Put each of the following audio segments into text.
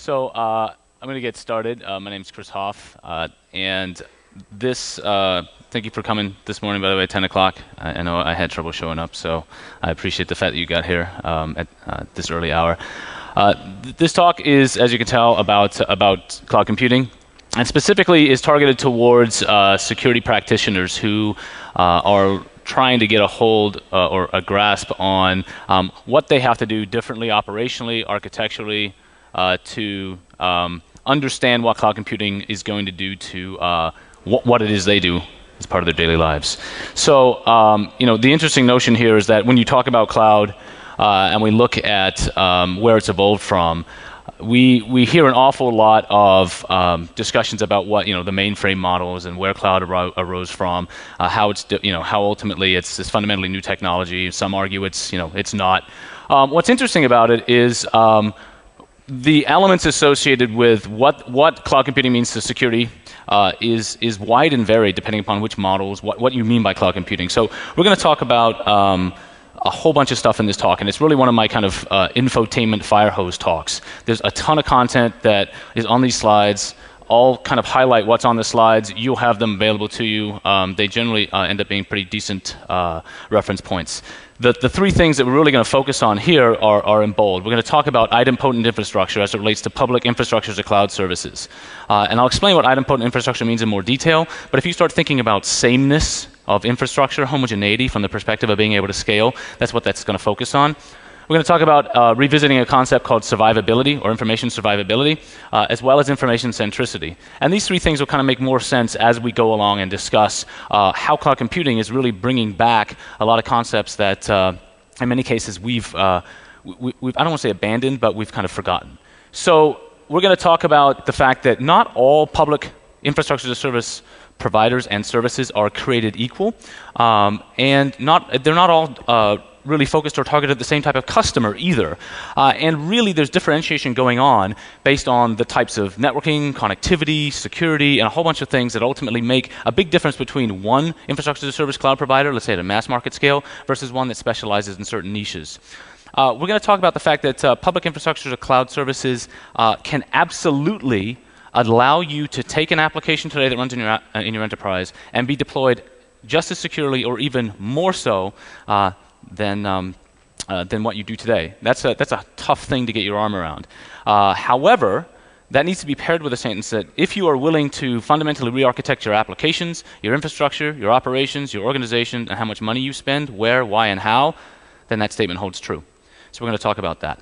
So I'm going to get started. My name is Chris Hoff, and this. Thank you for coming this morning, by the way, at 10 o'clock. I know I had trouble showing up, so I appreciate the fact that you got here at this early hour. This talk is, as you can tell, about cloud computing, and specifically is targeted towards security practitioners who are trying to get a hold or a grasp on what they have to do differently operationally, architecturally, to understand what cloud computing is going to do to what it is they do as part of their daily lives. So, the interesting notion here is that when you talk about cloud and we look at where it's evolved from, we hear an awful lot of discussions about what the mainframe models and where cloud arose from, how it's how ultimately it's this fundamentally new technology. Some argue it's it's not. What's interesting about it is the elements associated with what cloud computing means to security is wide and varied depending upon which models, what you mean by cloud computing. So we're going to talk about a whole bunch of stuff in this talk, and it's really one of my kind of infotainment fire hose talks. There's a ton of content that is on these slides. I'll kind of highlight what's on the slides. You'll have them available to you. They generally end up being pretty decent reference points. The three things that we're really going to focus on here are in bold. We're going to talk about idempotent infrastructure as it relates to public infrastructures or cloud services. And I'll explain what idempotent infrastructure means in more detail. But if you start thinking about sameness of infrastructure, homogeneity from the perspective of being able to scale, that's what that's going to focus on. We're going to talk about revisiting a concept called survivability or information survivability, as well as information centricity. And these three things will kind of make more sense as we go along and discuss how cloud computing is really bringing back a lot of concepts that, in many cases, we've I don't want to say abandoned, but we've kind of forgotten. So we're going to talk about the fact that not all public infrastructure as a service providers and services are created equal, and they're not all really focused or targeted the same type of customer either. And really there's differentiation going on based on the types of networking, connectivity, security, and a whole bunch of things that ultimately make a big difference between one infrastructure as a service cloud provider, let's say at a mass market scale, versus one that specializes in certain niches. We're going to talk about the fact that public infrastructure as a cloud services can absolutely allow you to take an application today that runs in your enterprise and be deployed just as securely or even more so than what you do today. That's a tough thing to get your arm around. However, that needs to be paired with a sentence that if you are willing to fundamentally re-architect your applications, your infrastructure, your operations, your organization, and how much money you spend, where, why, and how, then that statement holds true. So we're going to talk about that.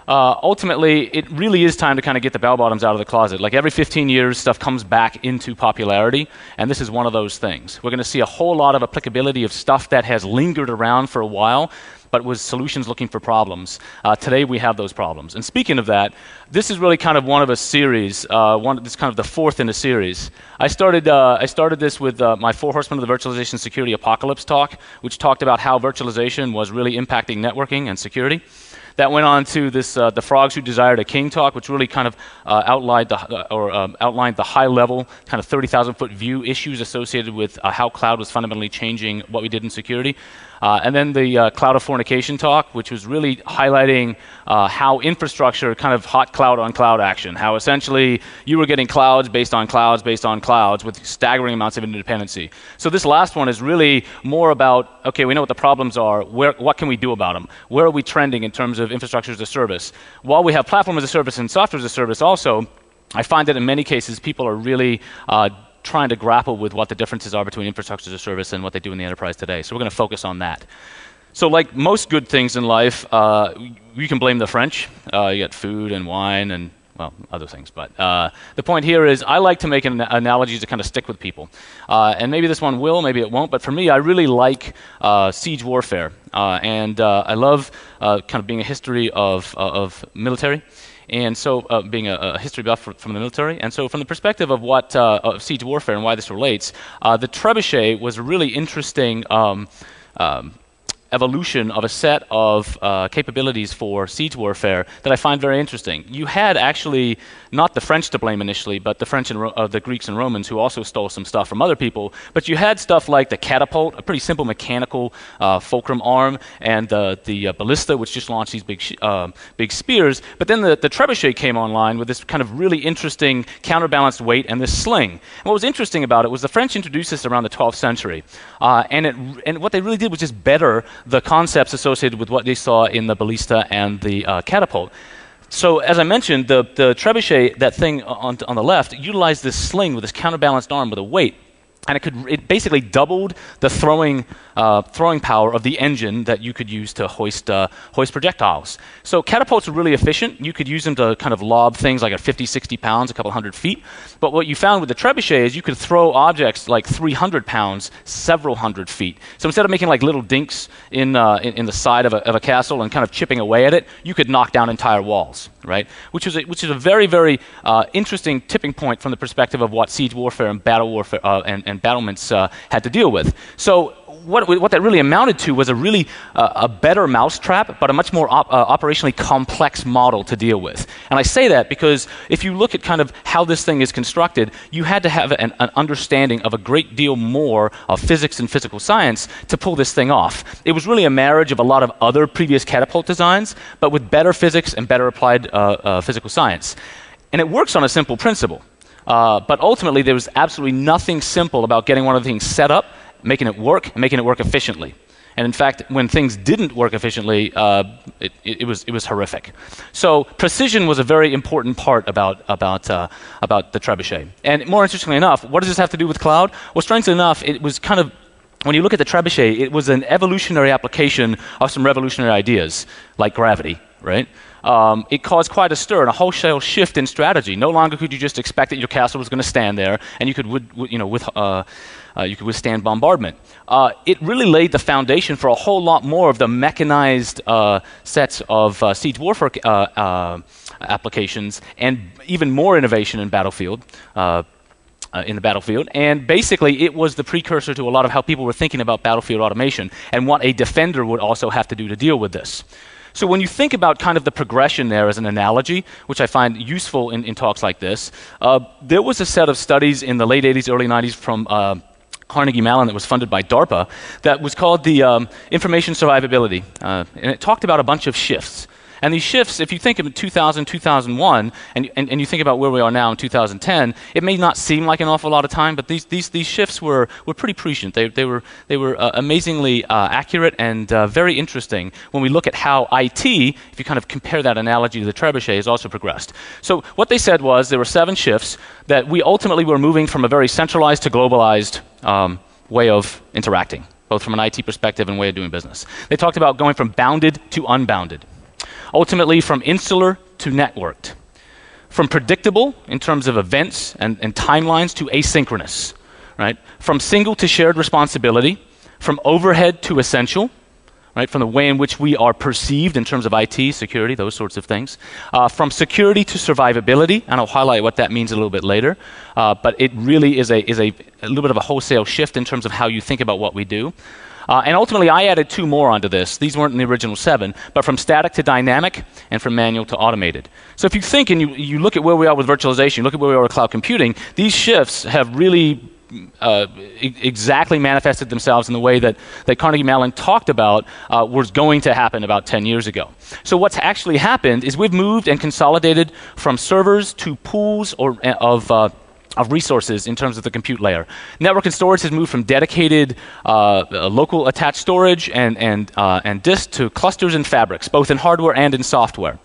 Ultimately, it really is time to kind of get the bell bottoms out of the closet. Like every 15 years, stuff comes back into popularity, and this is one of those things. We're going to see a whole lot of applicability of stuff that has lingered around for a while, but was solutions looking for problems. Today, we have those problems. And speaking of that, this is really kind of one of a series. This is kind of the fourth in a series. I started this with my 4 Horsemen of the Virtualization Security Apocalypse talk, which talked about how virtualization was really impacting networking and security. That went on to this the Frogs Who Desired a King talk, which really kind of outlined the high-level kind of 30,000-foot view issues associated with how cloud was fundamentally changing what we did in security. And then the Cloud of Fornication talk, which was really highlighting how infrastructure kind of hot cloud on cloud action, how essentially you were getting clouds based on clouds with staggering amounts of interdependency. So this last one is really more about, okay, we know what the problems are, what can we do about them? Where are we trending in terms of infrastructure as a service? While we have platform as a service and software as a service also, I find that in many cases people are really trying to grapple with what the differences are between infrastructure as a service and what they do in the enterprise today. So we're going to focus on that. So like most good things in life, you can blame the French. You got food and wine and, well, other things. But the point here is I like to make analogies that kind of stick with people. And maybe this one will, maybe it won't. But for me, I really like siege warfare. And I love kind of being a history of military. And so being a history buff from the military. And so from the perspective of what of siege warfare and why this relates, the trebuchet was a really interesting evolution of a set of capabilities for siege warfare that I find very interesting. You had actually not the French to blame initially, but the French and the Greeks and Romans who also stole some stuff from other people. But you had stuff like the catapult, a pretty simple mechanical fulcrum arm, and the ballista, which just launched these big spears. But then the trebuchet came online with this kind of really interesting counterbalanced weight and this sling. And what was interesting about it was the French introduced this around the 12th century, and what they really did was just better the concepts associated with what they saw in the ballista and the catapult. So as I mentioned, the trebuchet, that thing on the left, utilized this sling with this counterbalanced arm with a weight. And it basically doubled the throwing power of the engine that you could use to hoist projectiles. So catapults are really efficient. You could use them to kind of lob things like at 50, 60 pounds, a couple hundred feet. But what you found with the trebuchet is you could throw objects like 300 pounds, several hundred feet. So instead of making like little dinks in the side of a castle and kind of chipping away at it, you could knock down entire walls, right? Which is a very, very interesting tipping point from the perspective of what siege warfare and battle warfare and battlements had to deal with. So what that really amounted to was a better mousetrap, but a much more operationally complex model to deal with. And I say that because if you look at kind of how this thing is constructed, you had to have an understanding of a great deal more of physics and physical science to pull this thing off. It was really a marriage of a lot of other previous catapult designs, but with better physics and better applied physical science. And it works on a simple principle. But ultimately, there was absolutely nothing simple about getting one of the things set up, making it work, and making it work efficiently. And in fact, when things didn't work efficiently, it was horrific. So precision was a very important part about the trebuchet. And more interestingly enough, what does this have to do with cloud? Well, strangely enough, it was kind of, when you look at the trebuchet, it was an evolutionary application of some revolutionary ideas, like gravity, right? It caused quite a stir and a wholesale shift in strategy. No longer could you just expect that your castle was going to stand there and you could withstand bombardment. It really laid the foundation for a whole lot more of the mechanized sets of siege warfare applications, and even more innovation in battlefield. In the battlefield, and basically it was the precursor to a lot of how people were thinking about battlefield automation and what a defender would also have to do to deal with this. So when you think about kind of the progression there as an analogy, which I find useful in talks like this, there was a set of studies in the late 80s, early 90s from Carnegie Mellon that was funded by DARPA that was called the Information Survivability, and it talked about a bunch of shifts. And these shifts, if you think of 2000, 2001, and you think about where we are now in 2010, it may not seem like an awful lot of time, but these shifts were pretty prescient. They were amazingly accurate and very interesting when we look at how IT, if you kind of compare that analogy to the trebuchet, has also progressed. So what they said was there were 7 shifts that we ultimately were moving from a very centralized to globalized way of interacting, both from an IT perspective and way of doing business. They talked about going from bounded to unbounded. Ultimately, from insular to networked, from predictable in terms of events and timelines to asynchronous, right? From single to shared responsibility, from overhead to essential, right? From the way in which we are perceived in terms of IT, security, those sorts of things. From security to survivability, and I'll highlight what that means a little bit later. But it really is a little bit of a wholesale shift in terms of how you think about what we do. And ultimately, I added 2 more onto this. These weren't in the original 7, but from static to dynamic and from manual to automated. So if you think and you look at where we are with virtualization, you look at where we are with cloud computing, these shifts have really exactly manifested themselves in the way that Carnegie Mellon talked about was going to happen about 10 years ago. So what's actually happened is we've moved and consolidated from servers to pools of resources in terms of the compute layer. Network and storage has moved from dedicated local attached storage and disk to clusters and fabrics, both in hardware and in software.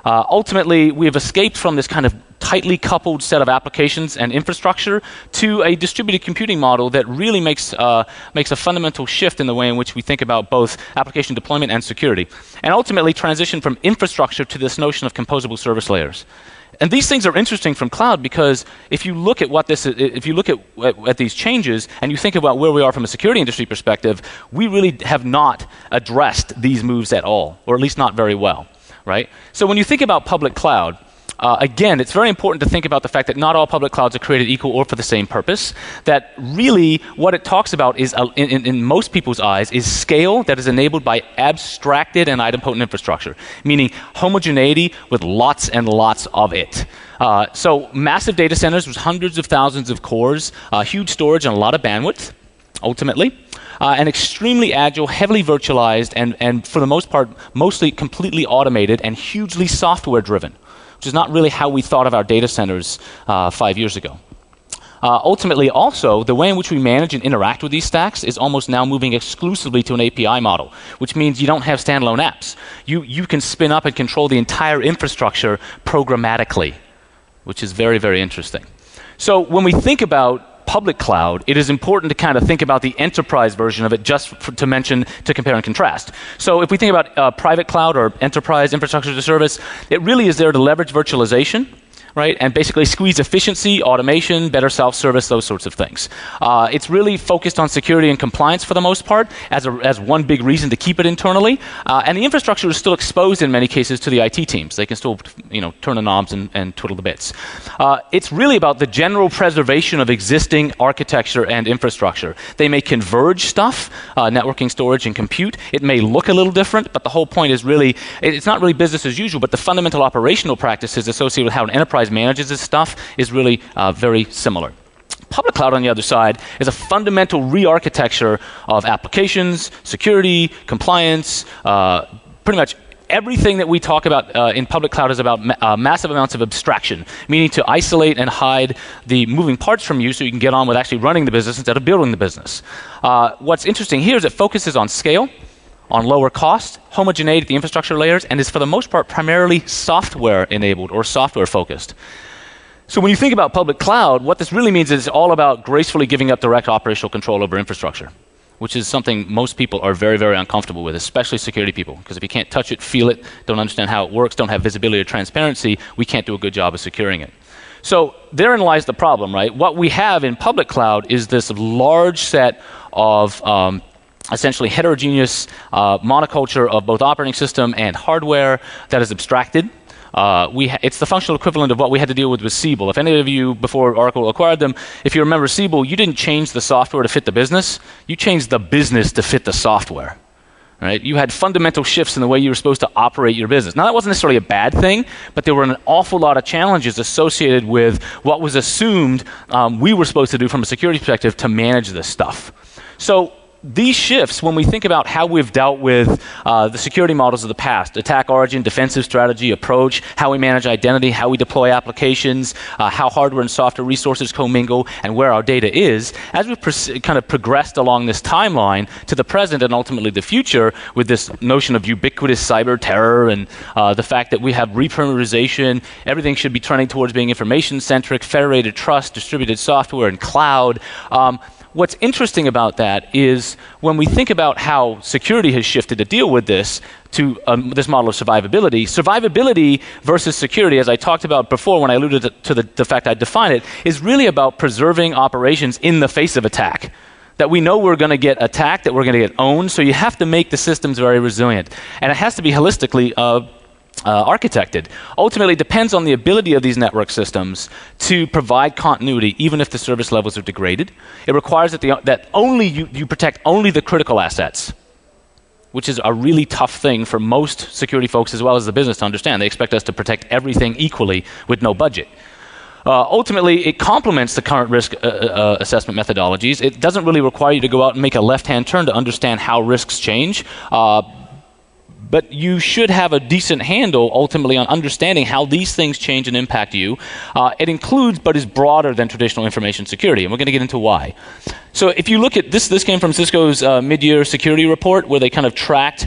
Ultimately, we have escaped from this kind of tightly coupled set of applications and infrastructure to a distributed computing model that really makes a fundamental shift in the way in which we think about both application deployment and security, and ultimately transition from infrastructure to this notion of composable service layers. And these things are interesting from cloud because if you look at at these changes and you think about where we are from a security industry perspective, we really have not addressed these moves at all, or at least not very well, right? So when you think about public cloud, again, it's very important to think about the fact that not all public clouds are created equal or for the same purpose. That really what it talks about is, in most people's eyes, is scale that is enabled by abstracted and idempotent infrastructure, meaning homogeneity with lots and lots of it. So massive data centers with hundreds of thousands of cores, huge storage and a lot of bandwidth, ultimately. And extremely agile, heavily virtualized, and for the most part, mostly completely automated and hugely software driven, which is not really how we thought of our data centers 5 years ago. Ultimately, also, the way in which we manage and interact with these stacks is almost now moving exclusively to an API model, which means you don't have standalone apps. You can spin up and control the entire infrastructure programmatically, which is very, very interesting. So when we think about public cloud, it is important to kind of think about the enterprise version of it, just to compare and contrast. So if we think about private cloud or enterprise infrastructure as a service, it really is there to leverage virtualization, right, and basically squeeze efficiency, automation, better self-service, those sorts of things. It's really focused on security and compliance for the most part as one big reason to keep it internally. And the infrastructure is still exposed in many cases to the IT teams. They can still, turn the knobs and twiddle the bits. It's really about the general preservation of existing architecture and infrastructure. They may converge stuff, networking, storage, and compute. It may look a little different, but the whole point is really, it's not really business as usual, but the fundamental operational practices associated with how an enterprise manages this stuff is really very similar. Public cloud, on the other side, is a fundamental re-architecture of applications, security, compliance, pretty much everything that we talk about in public cloud is about massive amounts of abstraction, meaning to isolate and hide the moving parts from you so you can get on with actually running the business instead of building the business. What's interesting here is it focuses on scale, on lower cost, homogeneity at the infrastructure layers, and is for the most part primarily software enabled or software focused. So when you think about public cloud, what this really means is it's all about gracefully giving up direct operational control over infrastructure, which is something most people are very, very uncomfortable with, especially security people, because if you can't touch it, feel it, don't understand how it works, don't have visibility or transparency, we can't do a good job of securing it. So therein lies the problem, right? What we have in public cloud is this large set of essentially heterogeneous monoculture of both operating system and hardware that is abstracted. It's the functional equivalent of what we had to deal with Siebel. If any of you, before Oracle acquired them, if you remember Siebel, you didn't change the software to fit the business. You changed the business to fit the software. Right? You had fundamental shifts in the way you were supposed to operate your business. Now, that wasn't necessarily a bad thing, but there were an awful lot of challenges associated with what was assumed we were supposed to do from a security perspective to manage this stuff. So these shifts, when we think about how we've dealt with the security models of the past, attack origin, defensive strategy, approach, how we manage identity, how we deploy applications, how hardware and software resources commingle, and where our data is, as we've kind of progressed along this timeline to the present and ultimately the future with this notion of ubiquitous cyber terror and the fact that we have reperimeterization, everything should be turning towards being information-centric, federated trust, distributed software, and cloud. What's interesting about that is when we think about how security has shifted to deal with this to this model of survivability, survivability versus security, as I talked about before when I alluded to the fact I define it, is really about preserving operations in the face of attack. That we know we're going to get attacked, that we're going to get owned, so you have to make the systems very resilient. And it has to be holistically architected. Ultimately, it depends on the ability of these network systems to provide continuity, even if the service levels are degraded. It requires that only you protect only the critical assets, which is a really tough thing for most security folks as well as the business to understand. They expect us to protect everything equally with no budget. Ultimately, it complements the current risk assessment methodologies. It doesn't really require you to go out and make a left-hand turn to understand how risks change. But you should have a decent handle, ultimately, on understanding how these things change and impact you. It includes, but is broader than traditional information security, and we're going to get into why. So if you look at this, this came from Cisco's mid-year security report, where they kind of tracked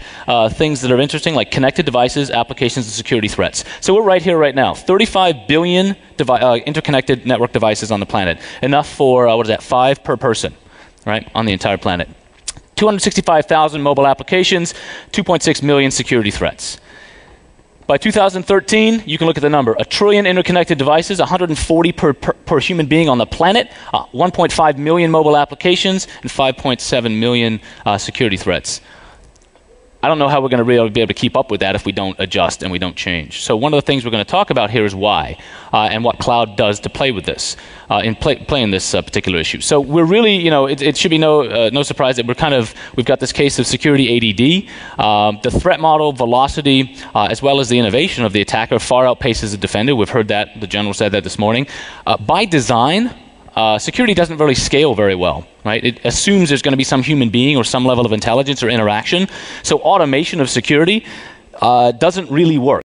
things that are interesting, like connected devices, applications, and security threats. So we're right here, right now. 35 billion interconnected network devices on the planet. Enough for, 5 per person, right, on the entire planet. 265,000 mobile applications, 2.6 million security threats. By 2013, you can look at the number. 1 trillion interconnected devices, 140 per human being on the planet, 1.5 million mobile applications, and 5.7 million security threats. I don't know how we're going to really be able to keep up with that if we don't adjust and we don't change. So one of the things we're going to talk about here is why and what cloud does to play with this, playing this particular issue. So we're really, you know, it should be no surprise that we've got this case of security ADD. The threat model, velocity, as well as the innovation of the attacker far outpaces the defender. We've heard that, the general said that this morning. By design, security doesn't really scale very well, right? It assumes there's going to be some human being or some level of intelligence or interaction. So automation of security doesn't really work.